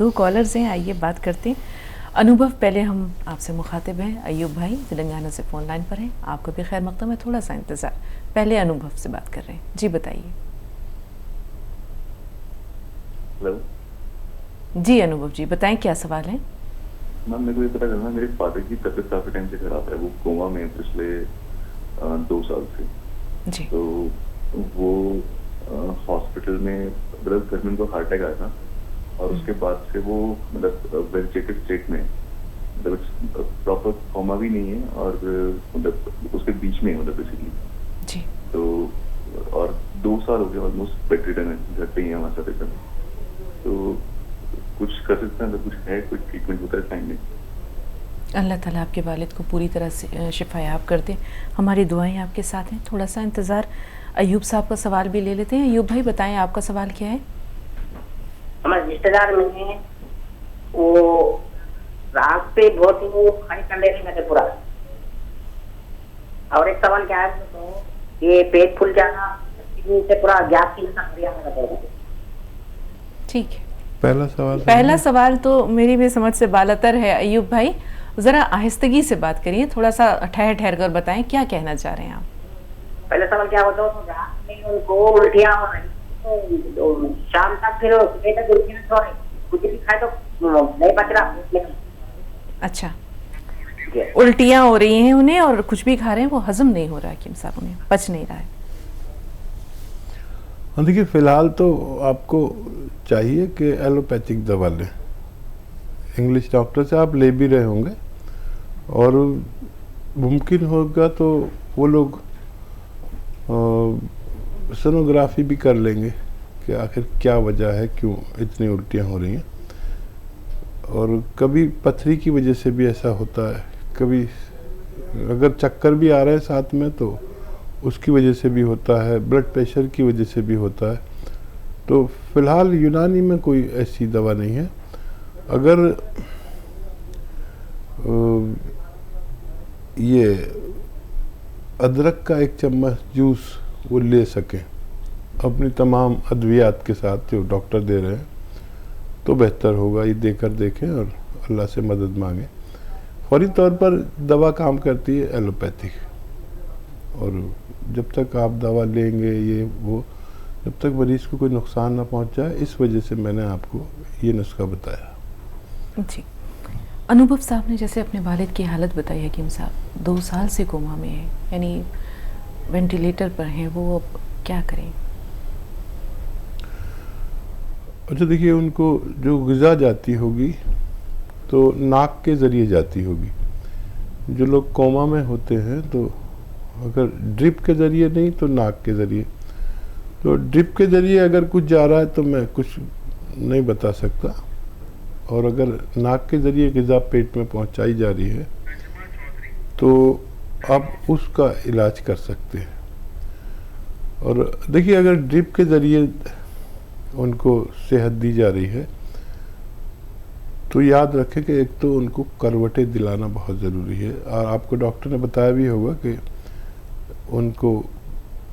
2 callers हैं, आइए बात करते हैं। अनुभव, पहले हम आपसे मुखातिब हैं। अयूब भाई तेलंगाना से फ़ोन लाइन पर हैं, आपको भी खैर मकदम है, थोड़ा सा इंतज़ार। पहले अनुभव से बात कर रहे हैं, जी बताइए। हेलो जी अनुभव जी बताएं, क्या सवाल है? मैम, मेरे को ये पता करना है, मेरे फादर की तबीयत काफी टाइम से खराब है। वो कोमा में पिछले 2 साल से। जी। तो वो हॉस्पिटल में, मतलब घर में उनको हार्ट अटैक आया था और उसके बाद से वो मतलब वेजिटेटिव स्टेट में, मतलब प्रॉपर कोमा भी नहीं है और मतलब उसके बीच में है, मतलब बेसिकली। जी। तो और 2 साल हो गए ऑलमोस्ट बेड रिडन है, घर पे ही है हमारे साथ एकदम। तो कुछ कर सकते हैं, अगर कुछ है, कोई ट्रीटमेंट होता है टाइम में? अल्लाह ताला आपके वालिद को पूरी तरह से शिफायाब कर दें, हमारी दुआएं आपके साथ हैं। थोड़ा सा इंतज़ार, अयूब साहब का सवाल भी ले लेते हैं। अयूब भाई बताएं, आपका सवाल क्या है? हमारे रिश्तेदार में है, वो रात पे बहुत वो खाने कर लेने में पूरा। और एक सवाल क्या है तो ये पेट फूल जाना से पूरा गैस की समस्या। ठीक है, पहला सवाल तो मेरी भी समझ से बालातर है। अयूब भाई ज़रा आहिस्तगी से बात करिए, थोड़ा सा ठहर ठहर कर बताएं, क्या कहना चाह रहे हैं आप? पहला सवाल क्या होता है, तो रात में उनको उल्टियाँ हो रही, तो शाम तक फिर सुबह तक उल्टियाँ हो रही, कुछ भी खाए तो नहीं पच रहा। अच्छा, उल्टियाँ हो रही हैं उन्हें और कुछ भी खा रहे हैं वो हजम नहीं हो रहा है, हकीम साहब उन्हें पच नहीं रहा है। हाँ देखिए, फ़िलहाल तो आपको चाहिए कि एलोपैथिक दवा लें। इंग्लिश डॉक्टर से आप ले भी रहे होंगे और मुमकिन होगा तो वो लोग सोनोग्राफी भी कर लेंगे कि आखिर क्या वजह है, क्यों इतनी उल्टियाँ हो रही हैं। और कभी पथरी की वजह से भी ऐसा होता है, कभी अगर चक्कर भी आ रहे हैं साथ में तो उसकी वजह से भी होता है, ब्लड प्रेशर की वजह से भी होता है। तो फ़िलहाल यूनानी में कोई ऐसी दवा नहीं है। अगर ये अदरक का 1 चम्मच जूस वो ले सकें अपनी तमाम अद्वियात के साथ जो डॉक्टर दे रहे हैं तो बेहतर होगा। ये देकर देखें और अल्लाह से मदद मांगें। फौरी तौर पर दवा काम करती है एलोपैथिक, और जब तक आप दवा लेंगे ये वो, जब तक मरीज़ को कोई नुकसान ना पहुंच जाए, इस वजह से मैंने आपको ये नुस्खा बताया। जी, अनुभव साहब ने जैसे अपने वालिद की हालत बताई हकीम साहब, 2 साल से कोमा में है, यानी वेंटिलेटर पर हैं, वो अब क्या करें? अच्छा देखिए, उनको जो ग़िज़ा जाती होगी तो नाक के ज़रिए जाती होगी। जो लोग कोमा में होते हैं तो अगर ड्रिप के ज़रिए नहीं तो नाक के ज़रिए। तो ड्रिप के ज़रिए अगर कुछ जा रहा है तो मैं कुछ नहीं बता सकता, और अगर नाक के ज़रिए ग़िज़ा पेट में पहुंचाई जा रही है तो आप उसका इलाज कर सकते हैं। और देखिए, अगर ड्रिप के ज़रिए उनको सेहत दी जा रही है तो याद रखें कि एक तो उनको करवटें दिलाना बहुत ज़रूरी है। और आपको डॉक्टर ने बताया भी होगा कि उनको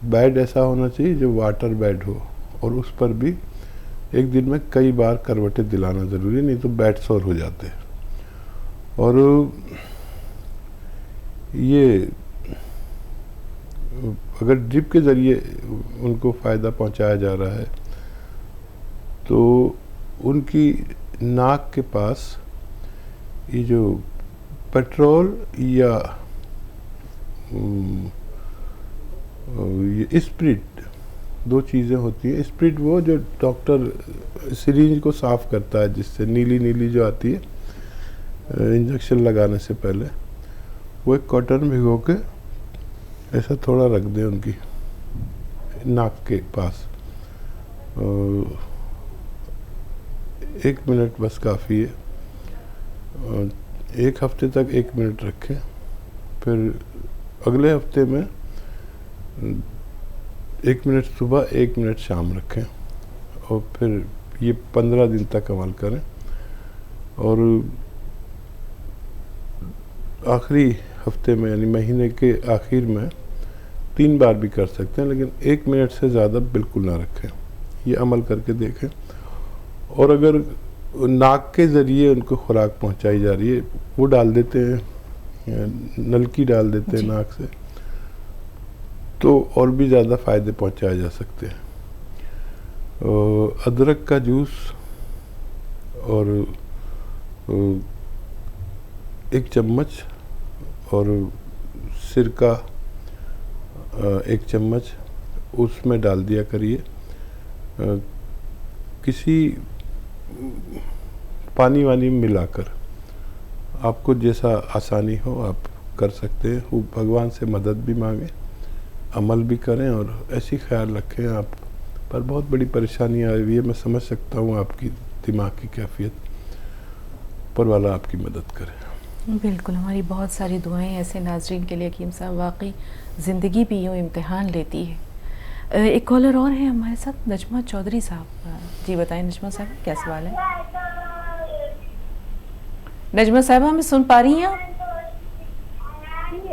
बेड ऐसा होना चाहिए जो वाटर बेड हो, और उस पर भी एक दिन में कई बार करवटें दिलाना ज़रूरी, नहीं तो बेड सोर हो जाते हैं। और ये अगर ड्रिप के ज़रिए उनको फ़ायदा पहुंचाया जा रहा है तो उनकी नाक के पास ये जो पेट्रोल या ये स्प्रिट, 2 चीज़ें होती हैं। स्प्रिट वो जो डॉक्टर सिरिंज को साफ़ करता है, जिससे नीली नीली जो आती है इंजेक्शन लगाने से पहले, वो एक कॉटन भिगो के ऐसा थोड़ा रख दें उनकी नाक के पास। 1 मिनट बस काफ़ी है। 1 हफ्ते तक 1 मिनट रखें, फिर अगले हफ्ते में 1 मिनट सुबह 1 मिनट शाम रखें, और फिर ये 15 दिन तक अमल करें। और आखिरी हफ्ते में यानी महीने के आखिर में 3 बार भी कर सकते हैं, लेकिन 1 मिनट से ज़्यादा बिल्कुल ना रखें। ये अमल करके देखें। और अगर नाक के ज़रिए उनको खुराक पहुंचाई जा रही है, वो डाल देते हैं, नलकी डाल देते हैं जी। नाक से, तो और भी ज़्यादा फ़ायदे पहुंचाए जा सकते हैं। अदरक का जूस और 1 चम्मच और सिरका 1 चम्मच उसमें डाल दिया करिए। किसी पानी वानी में मिलाकर, आपको जैसा आसानी हो आप कर सकते हैं। वो भगवान से मदद भी मांगें, अमल भी करें और ऐसी ख्याल रखें। आप पर बहुत बड़ी परेशानी आई हुई है, मैं समझ सकता हूँ आपकी दिमाग की कैफियत, ऊपर वाला आपकी मदद करे। बिल्कुल, हमारी बहुत सारी दुआएं ऐसे नाजरीन के लिए हकीम साहब, वाकई ज़िंदगी भी यूँ इम्तिहान लेती है। एक कॉलर और है हमारे साथ, नजमा चौधरी साहब। जी बताएं नजमा साहब, क्या सवाल है? नजमा साहब, हमें सुन पा रही हैं आप?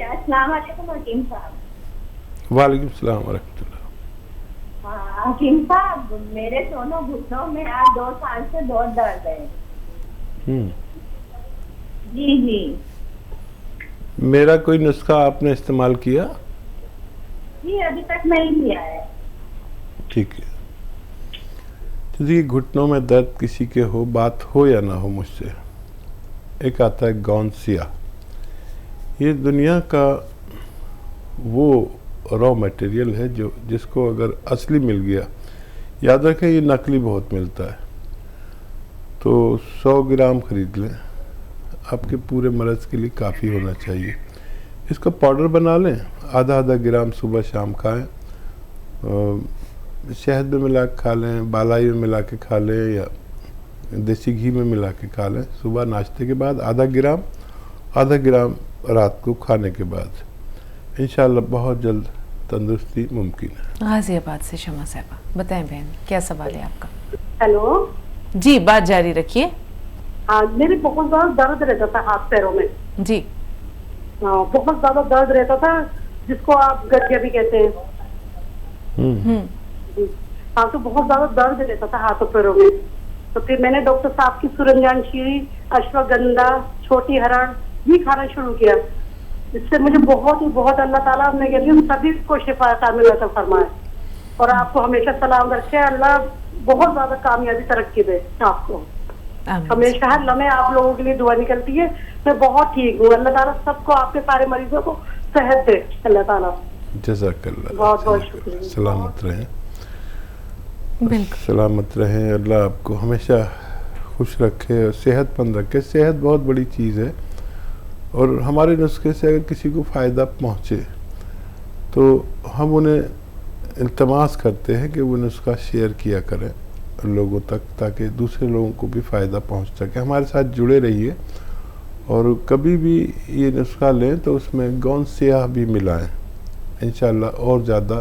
अस्सलाम वालेकुम हकीम साहब। वालेकुम सलाम वरहमतुल्लाह। हाँ हकीम साहब, मेरे दोनों घुटनों में आज 2 साल से बहुत दर्द है। हम्म। जी जी। मेरा कोई नुस्खा आपने इस्तेमाल किया? जी अभी तक नहीं किया है। ठीक है। तो देखिए, घुटनों में दर्द किसी के हो, बात हो या ना हो मुझसे, एक आता है गौनसिया। ये दुनिया का वो रॉ मटेरियल है जो जिसको अगर असली मिल गया, याद रखें ये नकली बहुत मिलता है, तो 100 ग्राम खरीद लें, आपके पूरे मर्ज़ के लिए काफ़ी होना चाहिए। इसका पाउडर बना लें, आधा ग्राम सुबह शाम खाएं, शहद में मिला के खा लें, बालाई में मिला के खा लें या देसी घी में मिला के खा लें। सुबह नाश्ते के बाद आधा ग्राम रात को खाने के बाद। इंशाअल्लाह बहुत जल्द तंदुरुस्ती मुमकिन है। गाजियाबाद से शमा साहबा, बताएं बहन, क्या सवाल है आपका? हेलो। जी, बात जारी रखिए। हाँ, मेरे बहुत ज्यादा दर्द रहता था हाथ पैरों में। जी। हाँ, बहुत ज्यादा दर्द रहता था, जिसको आप गठिया भी कहते हैं। हम्म। हाँ, तो बहुत ज्यादा दर्द रहता था हाथों पैरों में। तो फिर मैंने डॉक्टर साहब की सुरंजानशीरी, अश्वगंधा, छोटी हरण ये खाना शुरू किया। इससे मुझे बहुत अल्लाह ताला ने कहती हूँ सभी को शिफा कामिल अता फरमाए और आपको हमेशा सलाम रखे। अल्लाह बहुत ज्यादा कामयाबी तरक्की दे आपको। हमेशा हर लम्हे आप लोगों के लिए दुआ निकलती है। मैं बहुत ठीक हूँ। अल्लाह ताला सबको, आपके सारे मरीजों को सेहत दे अल्लाह ताला। जज़ाकल्लाह। बहुत शुक्रिया। सलामत रहें। बिल्कुल। सलामत रहें। अल्लाह आपको हमेशा खुश रखे और सेहतमंद रखे। सेहत बहुत बड़ी चीज़ है और हमारे नुस्खे से अगर किसी को फ़ायदा पहुँचे तो हम उन्हें इल्तमास करते हैं कि वो नुस्खा शेयर किया करें लोगों तक, ताकि दूसरे लोगों को भी फ़ायदा पहुँच सके। हमारे साथ जुड़े रहिए और कभी भी ये नुस्खा लें तो उसमें गौनसिया भी मिलाएं। इंशाअल्लाह और ज़्यादा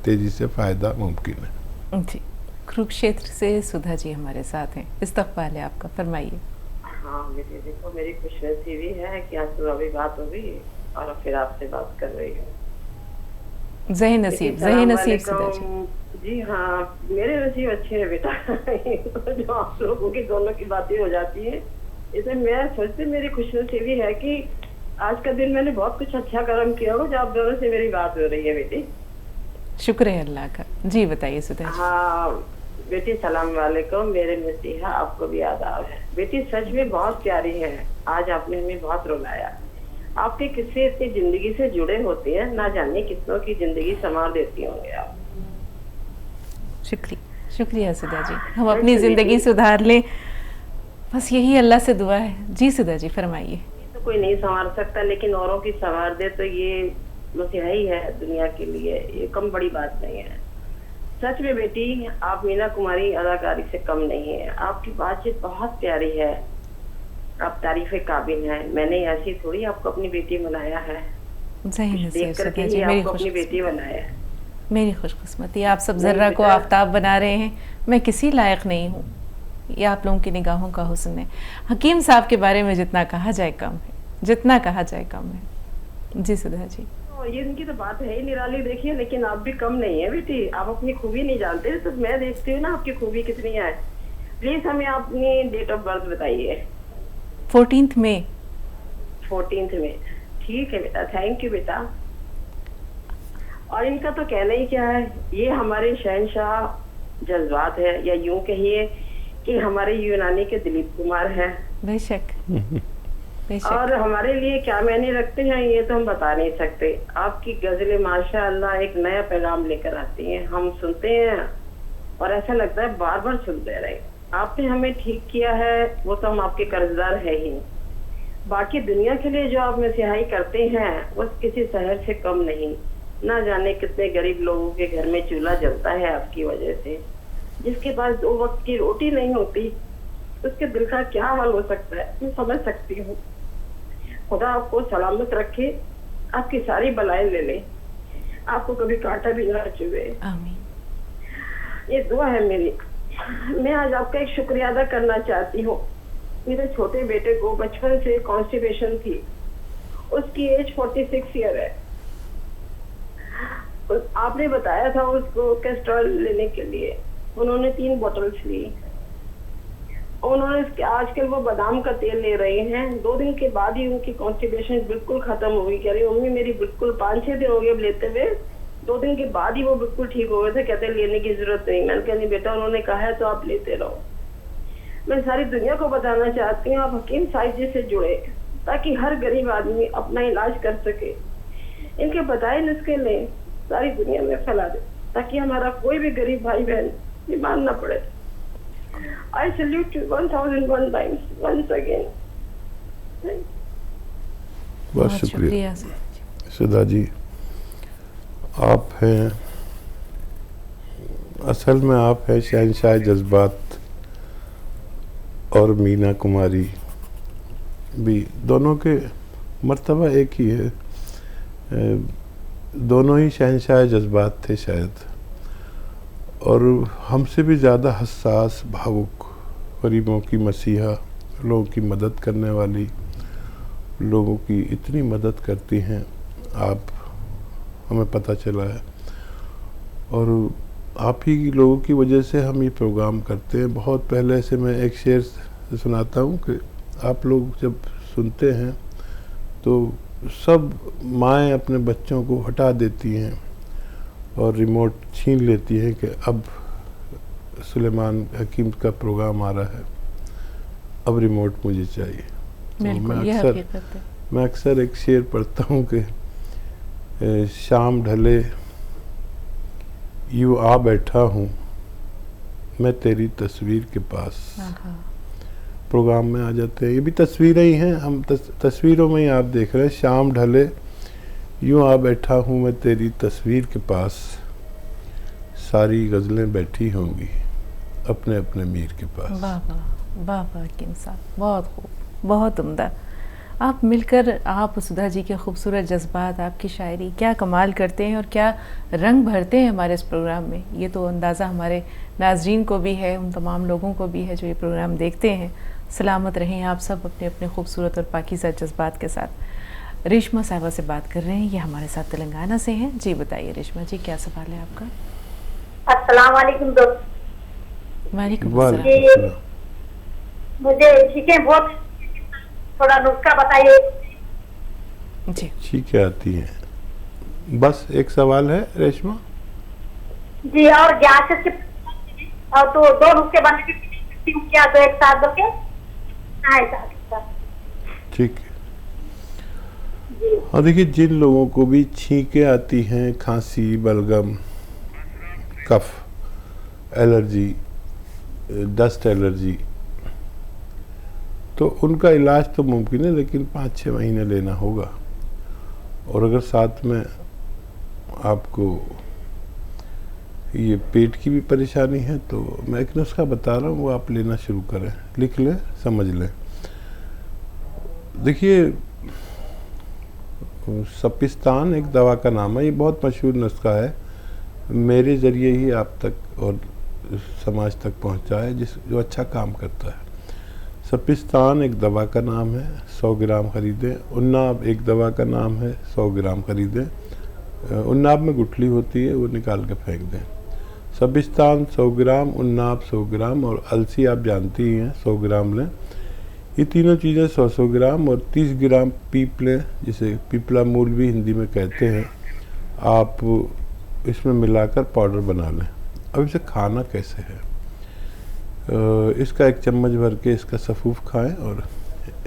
तेज़ी से फ़ायदा मुमकिन है। जी, कुरुक्षेत्र से सुधा जी हमारे साथ हैं। इस्तक़बाल है आपका, फरमाइए। हाँ मेरी देखो, मेरी खुशनसीबी है कि आज सुबह भी बात हो गई और फिर आपसे बात कर रही हूँ। ज़ही नसीब सुधा जी। जी हाँ, मेरे नसीब अच्छे हैं बेटा। जो आप लोगों की दोनों की बातें हो जाती है, इसमें मैं सोचती मेरी खुशनसीबी है कि आज का दिन मैंने बहुत कुछ अच्छा कर्म किया हो जो आप दोनों से मेरी बात हो रही है बेटी। शुक्र है अल्लाह का। जी बताइए सुधा जी। हाँ बेटी, सलाम वालेकुम। मेरे मसीहा आपको भी आदाब है। बेटी सच में बहुत प्यारी है। आज आपने हमें बहुत रुलाया। आपके किस्से इतनी जिंदगी से जुड़े होते हैं, ना जाने कितनों की जिंदगी संवार देती होंगे आप। शुक्रिया सुधा जी। हम अपनी जिंदगी सुधार लें, बस यही अल्लाह से दुआ है। जी सुधा जी फरमाइए। तो कोई नहीं संवार सकता, लेकिन औरों की संवार दे तो ये मसीहा ही है दुनिया के लिए। ये कम बड़ी बात नहीं है। सच में बेटी, आप मीना कुमारी अदाकारी से कम नहीं है। आपकी बातचीत बहुत प्यारी है। आप तारीफे काबिल हैं। मैंने ऐसी थोड़ी आपको अपनी बेटी बनाया है, देख करके ही आपको अपनी बेटी बनाया है। मेरी खुशकिस्मती। आप सब जर्रा को आफताब बना रहे हैं। मैं किसी लायक नहीं हूँ, ये आप लोगों की निगाहों का हुस्न है। हकीम साहब के बारे में जितना कहा जाए कम है, जितना कहा जाए कम है। जी सुधा जी। ये इनकी तो बात है ही निराली। देखिए, लेकिन आप भी कम नहीं है बेटी। आप अपनी खूबी नहीं जानते, तो मैं देखती हूँ ना आपकी खूबी कितनी है। प्लीज हमें अपनी डेट ऑफ बर्थ बताइए। 14 मई। 14 में, ठीक है बेटा, थैंक यू बेटा। और इनका तो कहना ही क्या है, ये हमारे शहंशाह जज्बात है, या यूं कहिए कि हमारे यूनानी के दिलीप कुमार हैं। बेशक बेशक। और हमारे लिए क्या मायने रखते हैं ये तो हम बता नहीं सकते। आपकी गजलें माशाअल्लाह एक नया पैगाम लेकर आती हैं, हम सुनते हैं और ऐसा लगता है बार बार सुनते रहे। आपने हमें ठीक किया है, वो तो हम आपके कर्जदार है ही। बाकी दुनिया के लिए जो आप मसीहाई करते हैं वो किसी शहर से कम नहीं। ना जाने कितने गरीब लोगों के घर में चूल्हा जलता है आपकी वजह से। जिसके पास 2 वक्त की रोटी नहीं होती उसके दिल का क्या हाल हो सकता है, मैं समझ सकती हूँ। खुदा आपको सलामत रखे, आपकी सारी बलाएं ले ले, आपको कभी कांटा भी ना चुभे। आमीन। ये दुआ है मेरी। मैं आज आपका एक शुक्रिया अदा करना चाहती हूँ। मेरे छोटे बेटे को बचपन से कॉन्स्टिपेशन थी, उसकी एज 46 ईयर है। आपने बताया था उसको कैस्ट्रॉल लेने के लिए, उन्होंने 3 बोतल्स ली। उन्होंने आजकल वो बादाम का तेल ले रहे हैं। 2 दिन के बाद ही उनकी कॉन्स्टिपेशन बिल्कुल खत्म हो गई। कह रही मम्मी मेरी बिल्कुल 5-6 दिन हो गए लेते हुए, 2 दिन के बाद ही वो बिल्कुल ठीक हो गए थे। कहते लेने की जरूरत नहीं। मैंने कहा नहीं बेटा, उन्होंने कहा है तो आप लेते रहो। मैं सारी दुनिया को बताना चाहती हूँ आप हकीम साहिब जी से जुड़े, ताकि हर गरीब आदमी अपना इलाज कर सके। इनके बताए नुस्खे लें, सारी दुनिया में फैला दे, ताकि हमारा कोई भी गरीब भाई बहन बीमार न पड़े। I salute you 1001 times once again. बहुत शुक्रिया सुधा जी। आप हैं, असल में आप हैं शहंशाह जज्बात, और मीना कुमारी भी, दोनों के मर्तबा एक ही है। दोनों ही शहंशाह जज्बात थे शायद, और हमसे भी ज़्यादा हसास, भावुक, गरीबों की मसीहा, लोगों की मदद करने वाली, लोगों की इतनी मदद करती हैं आप, हमें पता चला है। और आप ही लोगों की वजह से हम ये प्रोग्राम करते हैं। बहुत पहले से मैं एक शेर सुनाता हूँ कि आप लोग जब सुनते हैं तो सब माएँ अपने बच्चों को हटा देती हैं और रिमोट छीन लेती हैं कि अब सुलेमान हकीम का प्रोग्राम आ रहा है, अब रिमोट मुझे चाहिए। तो मैं अक्सर एक शेर पढ़ता हूँ कि शाम ढले यूँ आ बैठा हूँ मैं तेरी तस्वीर के पास। प्रोग्राम में आ जाते हैं, ये भी तस्वीरें ही हैं, हम तस्वीरों में ही आप देख रहे हैं। शाम ढले यूँ आ बैठा हूँ मैं तेरी तस्वीर के पास, सारी गज़लें बैठी होंगी अपने अपने मीर के पास। वाह वाह वाह वाह हकीम साहब, बहुत खूब, बहुत उम्दा। आप मिलकर, आप सुधा जी के खूबसूरत जज्बात, आपकी शायरी क्या कमाल करते हैं और क्या रंग भरते हैं हमारे इस प्रोग्राम में। ये तो अंदाज़ा हमारे नाजरीन को भी है, उन तमाम लोगों को भी है जो ये प्रोग्राम देखते हैं। सलामत रहें आप सब अपने अपने खूबसूरत और पाकीज़ा जज्बात के साथ। रेशमा साहिबा से बात कर रहे हैं, ये हमारे साथ तेलंगाना से हैं। जी बताइए रेशमा जी, क्या सवाल है आपका? अस्सलाम वालेकुम दोस्त। वालेकुम अस्सलाम। मुझे चीखें बहुत, थोड़ा नुस्खा बताइए। जी चीखें आती हैं, बस एक सवाल है रेशमा जी। और गैस के और तो 2 नुस्खे बना के क्या, तो एक साथ दो के? ठीक है। हाँ देखिए, जिन लोगों को भी छींकें आती हैं, खांसी, बलगम, कफ एलर्जी, डस्ट एलर्जी, तो उनका इलाज तो मुमकिन है, लेकिन 5-6 महीने लेना होगा। और अगर साथ में आपको ये पेट की भी परेशानी है तो मैं एक नुस्खा बता रहा हूँ, वो आप लेना शुरू करें, लिख लें, समझ लें। देखिए, सपिस्तान एक दवा का नाम है, ये बहुत मशहूर नुस्खा है, मेरे ज़रिए ही आप तक और समाज तक पहुँचा है, जो अच्छा काम करता है। सपिस्तान एक दवा का नाम है, 100 ग्राम ख़रीदें। उन्नाब एक दवा का नाम है, 100 ग्राम ख़रीदें। उन्नाब में गुठली होती है, वो निकाल के फेंक दें। सबिस्तान 100 ग्राम, उन्नाब 100 ग्राम और अलसी आप जानती ही हैं 100 ग्राम लें। ये तीनों चीज़ें 100-100 ग्राम और 30 ग्राम पीप लें, जिसे पीपला मूल भी हिंदी में कहते हैं, आप इसमें मिलाकर पाउडर बना लें। अब इसे खाना कैसे है, इसका 1 चम्मच भर के इसका सफ़ूफ खाएं और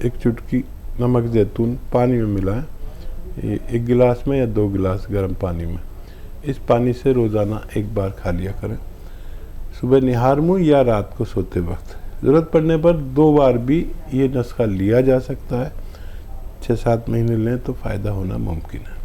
1 चुटकी नमक ज़ैतून पानी में मिलाएं, ये 1 गिलास में या 2 गिलास गर्म पानी में। इस पानी से रोज़ाना 1 बार खा लिया करें, सुबह निहार मुँह या रात को सोते वक्त। ज़रूरत पड़ने पर 2 बार भी ये नुस्खा लिया जा सकता है। 6-7 महीने लें तो फ़ायदा होना मुमकिन है।